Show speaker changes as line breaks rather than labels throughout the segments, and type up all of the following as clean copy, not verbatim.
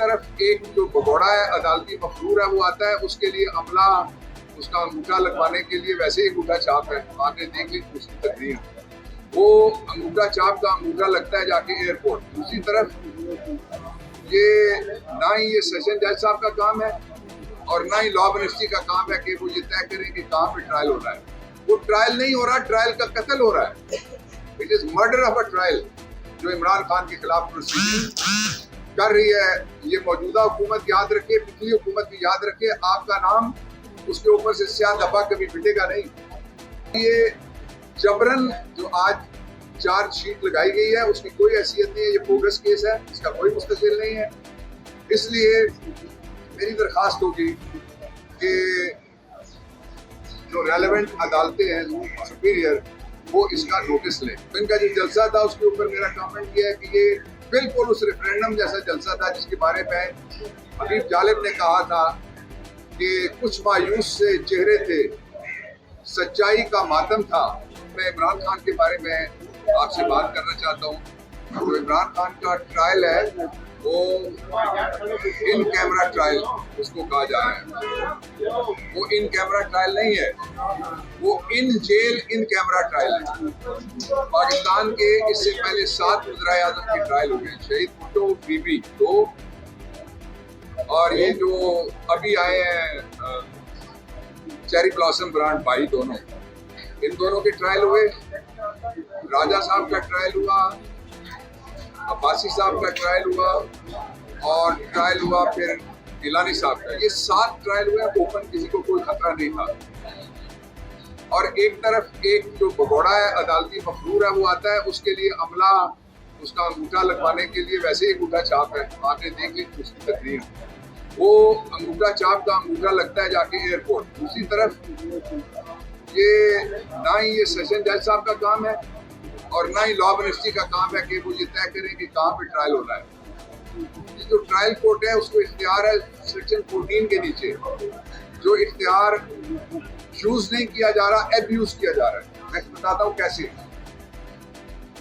तरफ एक जो भगोड़ा है, अदालती मफरूर है, वो आता है, उसके लिए अमला उसका अंगूठा लगवाने के लिए वैसे ही अंगूठा छाप है, आपने देख ली उसकी तकरीर, वो अंगूठा छाप का अंगूठा लगता है जाके एयरपोर्ट। दूसरी तरफ ये ना ही ये सेशन जज साहब का काम है और ना ही लॉ मिनिस्ट्री का काम है कि वो ये तय करें कि कहाँ पे ट्रायल हो रहा है। वो ट्रायल नहीं हो रहा, ट्रायल का कत्ल हो रहा है। It is murder of a trial जो इमरान खान के खिलाफ प्रोसीडिंग कर रही है। ये मौजूदा हुकूमत याद रखे, पिछली हुकूमत भी याद रखे, आपका नाम उसके ऊपर से स्याह धब्बा कभी मिटेगा नहीं। ये जबरन जो आज चार्जशीट लगाई गई है उसकी कोई हैसियत नहीं है, ये बोगस केस है, इसका कोई मुस्तकिल नहीं है। इसलिए मेरी दरख्वास्त होगी कि जो रेलेवेंट अदालतें हैं सुपीरियर, वो इसका नोटिस लें। इनका जो जलसा था उसके ऊपर मेरा कमेंट ये है कि ये बिल्कुल उस रेफरेंडम जैसा जलसा था जिसके बारे में हबीब जालिब ने कहा था कि कुछ मायूस से चेहरे थे, सच्चाई का मातम था। मैं इमरान खान के बारे में आपसे बात करना चाहता हूँ। जो इमरान खान का ट्रायल है वो इन कैमरा ट्रायल उसको कहा जा रहा है। वो इन कैमरा ट्रायल नहीं है, वो in jail in camera trial है। पाकिस्तान के इससे पहले 7 वज़ीर आज़म की ट्रायल हो गए, शहीद भुट्टो, बीबी 2, और ये जो अभी आए हैं चेरी ब्लॉसम ब्रांड भाई, दोनों, इन दोनों के ट्रायल हुए। राजा साहब का ट्रायल हुआ, अब्बासी साहब का ट्रायल हुआ और ट्रायल हुआ फिर गिलानी साहब का। ये 7 ट्रायल हुए, ओपन, किसी को कोई खतरा नहीं था। और एक तरफ एक जो भगोड़ा है, अदालती मफरूर है, वो आता है, उसके लिए अमला उसका अंगूठा लगवाने के लिए वैसे ही अंगूठा छाप है, आपने देख ली उसकी तकरीर, वो अंगूठा छाप का अंगूठा लगता है जाके एयरपोर्ट। दूसरी तरफ ये ना ही ये सेशन जज साहब का काम है और ना ही लॉ मिनिस्ट्री का काम है कि वो ये तय करें कि कहाँ पे ट्रायल हो रहा है। ये जो ट्रायल कोर्ट है उसको इख्तियार है सेक्शन 14 के नीचे, जो इख्तियार यूज नहीं किया जा रहा, एब्यूज किया जा रहा है। मैं बताता हूँ कैसे।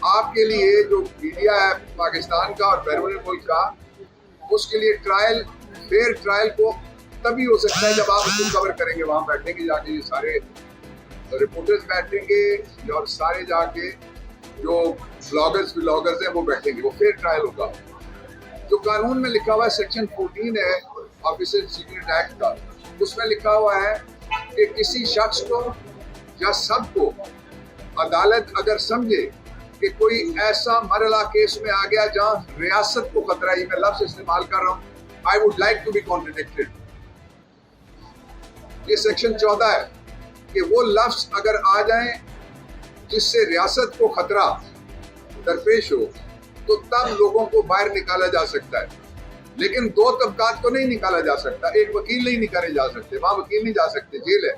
आपके लिए जो मीडिया है पाकिस्तान का और बैरून मुल्क का, उसके लिए ट्रायल, फेयर ट्रायल को तभी हो सकता है जब आप उसको कवर करेंगे। वहाँ बैठेंगे जाके ये सारे रिपोर्टर्स बैठेंगे और सारे जाके जो ब्लॉगर्स हैं वो बैठेंगे, वो फेयर ट्रायल होगा। जो कानून में लिखा हुआ है सेक्शन 14 है ऑफिसर सीक्रेट एक्ट का, उसमें लिखा हुआ है कि किसी शख्स को या सबको अदालत अगर समझे कि कोई ऐसा मरला केस में आ गया जहां रियासत को खतरा, ही मैं लफ्ज इस्तेमाल कर रहा हूं, I would like to be contradicted. ये सेक्शन 14 है कि वो लफ्ज अगर आ जाए जिससे रियासत को खतरा दरपेश हो, तो तब लोगों को बाहर निकाला जा सकता है। लेकिन 2 तबकात को नहीं निकाला जा सकता। एक वकील नहीं निकाले जा सकते, वहां वकील नहीं जा सकते, जेल है।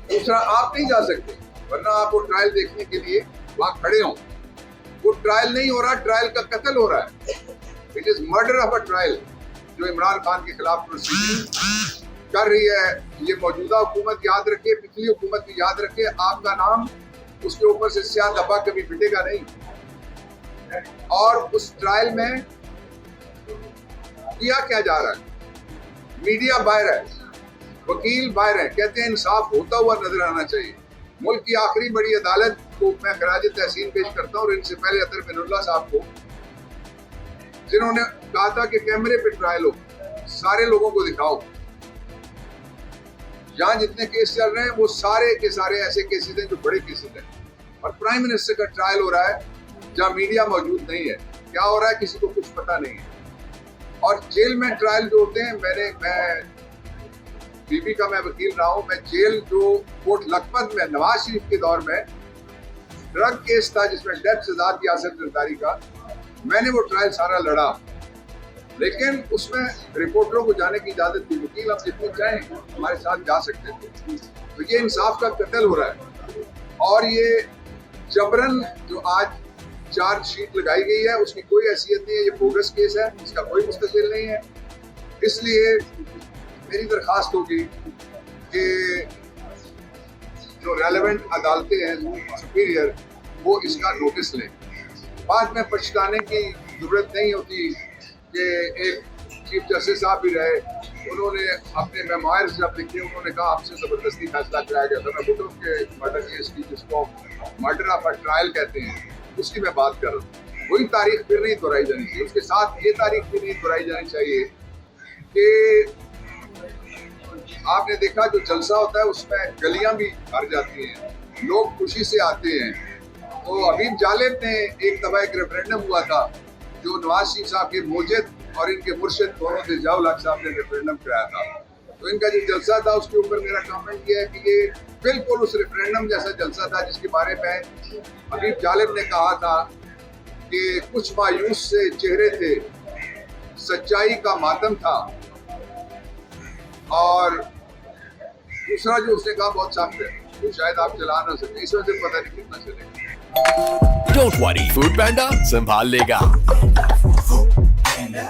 दूसरा, आप नहीं जा सकते, वरना आप वो ट्रायल देखने के लिए वहां खड़े हों। वो ट्रायल नहीं हो रहा, ट्रायल का कत्ल हो रहा है। It is murder of a trial जो इमरान खान के खिलाफ प्रोसीडिंग कर रही है। ये मौजूदा हुकूमत याद रखे, पिछली हुकूमत भी याद रखे, आपका नाम उसके ऊपर से स्याह धब्बा कभी मिटेगा नहीं। और उस ट्रायल में किया क्या जा रहा है? मीडिया बाहर है, वकील बाहर है, कहते हैं इंसाफ होता हुआ नजर आना चाहिए। मुल्क की आखिरी बड़ी अदालत को मैं खराज तहसीन पेश करता हूँ, और इनसे पहले अतर मिनुल्लाह साहब को, जिन्होंने कहा था कि कैमरे पे ट्रायल हो, सारे लोगों को दिखाओ। जहां जितने केस चल रहे हैं वो सारे के सारे ऐसे केसेस हैं जो बड़े केसेस हैं, और प्राइम मिनिस्टर का ट्रायल हो रहा है जहां मीडिया मौजूद नहीं है। क्या हो रहा है किसी को कुछ पता नहीं है। और जेल में ट्रायल जो होते हैं, मैं बीबी का मैं वकील रहा हूँ, मैं जेल जो कोर्ट लखपत में नवाज शरीफ के दौर में ड्रग केस था जिसमें डेथ सजा थी आसिफ जरदारी का, मैंने वो ट्रायल सारा लड़ा, लेकिन उसमें रिपोर्टरों को जाने की इजाजत थी। वकील आप जितने चाहें हमारे साथ जा सकते थे। तो ये इंसाफ का कत्ल हो रहा है। और ये जबरन जो आज चार्जशीट लगाई गई है उसकी कोई हैसियत नहीं है, ये बोगस केस है, इसका कोई मुस्तकिल नहीं है। इसलिए मेरी दरख्वास्त होगी कि जो रेलेवेंट अदालतें हैं सुपीरियर, वो इसका नोटिस लें। बाद में पछताने की जरूरत नहीं होती कि एक चीफ जस्टिस साहब भी रहे, उन्होंने अपने मेमोयर्स जब लिखे उन्होंने कहा आपसे ज़बरदस्ती फैसला कराया गया था। मैं भुट्टो के मर्डर केस की जिसको मर्डर ऑफ अ ट्रायल कहते हैं उसकी मैं बात कर रहा हूँ। वही तारीख फिर नहीं दोहराई जानी चाहिए। उसके साथ ये तारीख भी नहीं दोहराई जानी चाहिए कि आपने देखा जो जलसा होता है उसमें गलियां भी भर जाती हैं, लोग खुशी से आते हैं। तो हबीब जालिब ने एक दफा एक रेफरेंडम हुआ था जो नवाज शरीफ साहब के मोजिद और इनके मुर्शिद दोनों से जियाउल हक साहब ने रेफरेंडम कराया था। तो इनका जो जलसा था उसके ऊपर मेरा कमेंट ये है कि ये बिल्कुल उस रेफरेंडम जैसा जलसा था जिसके बारे में हबीब जालिब ने कहा था कि कुछ मायूस से चेहरे थे, सच्चाई का मातम था। और दूसरा जो उसने कहा बहुत सख्त है, तो शायद आप चला ना सके, इस वजह से पता नहीं कितना चलेगा।
Don't worry, Food Panda संभाल लेगा।